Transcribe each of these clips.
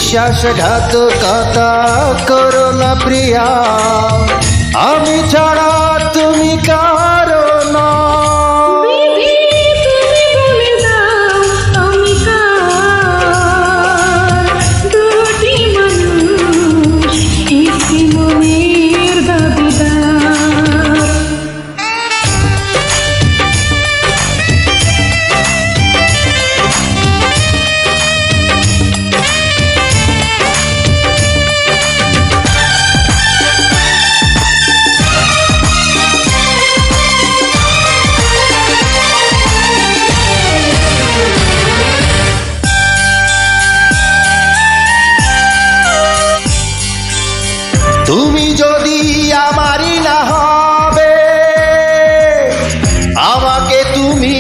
বিশ্বাসঘাতকতা করো না প্রিয়া, আমি ছাড়া তুমি কারো না। তুমি যদি আমারই না হবে, আমাকে তুমি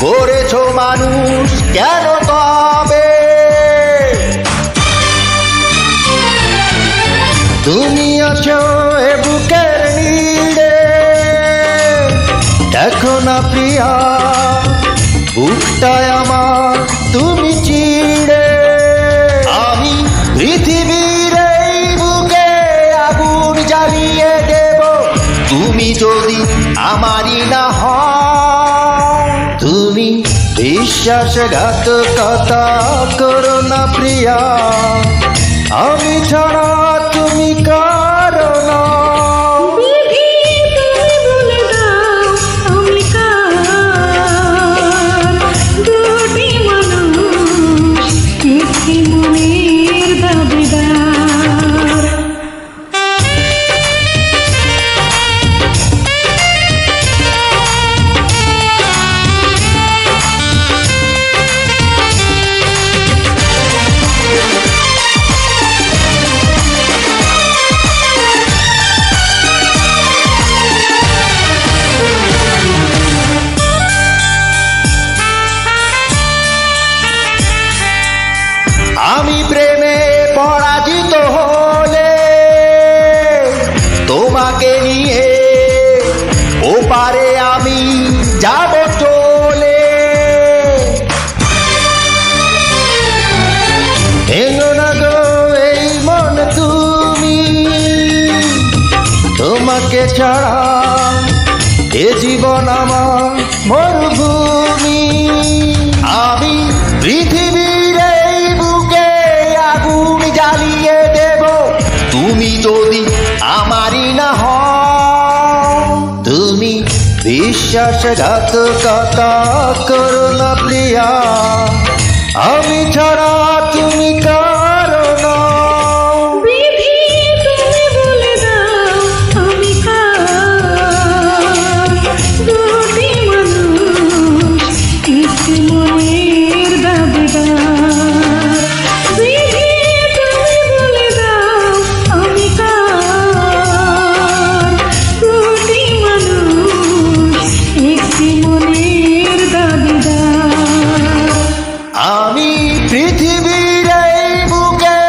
করেছো মানুষ কেন তবে? তুমি আছো এ বুকের নীড়ে, দেখো না প্রিয়া বুকটায় আমার তুমি চিড়ে। আমি পৃথিবীর জ্বালিয়ে দেব তুমি যদি আমারই না হও। তুমি বিশ্বাসঘাতকতা করো না প্রিয়া, আমি ছাড়া তুমি কারো না। আমি প্রেমে পরাজিত হলে তোমাকে নিয়ে ওপারে আমি যাব চলে। ভেঙো না গো এই মন তুমি, তোমাকে ছাড়া এ জীবন আমার মরুভূমি। আমি পৃথিবীর এই বুকে আগুন জ্বালিয়ে দেব তুমি যদি আমারই না হও। তুমি বিশ্বাসঘাতকতা করো না প্রিয়া, আমি ছাড়া তুমি কারো না। আমি পৃথিবীর এই বুকে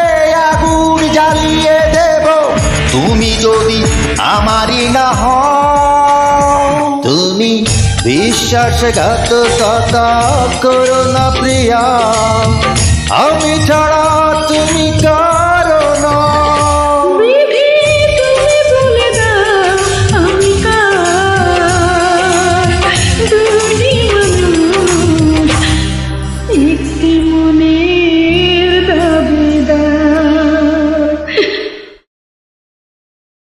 আগুন জ্বালিয়ে দেব তুমি যদি আমারই না হও। তুমি বিশ্বাসঘাতকতা করো না প্রিয়া, আমি ছাড়া তুমি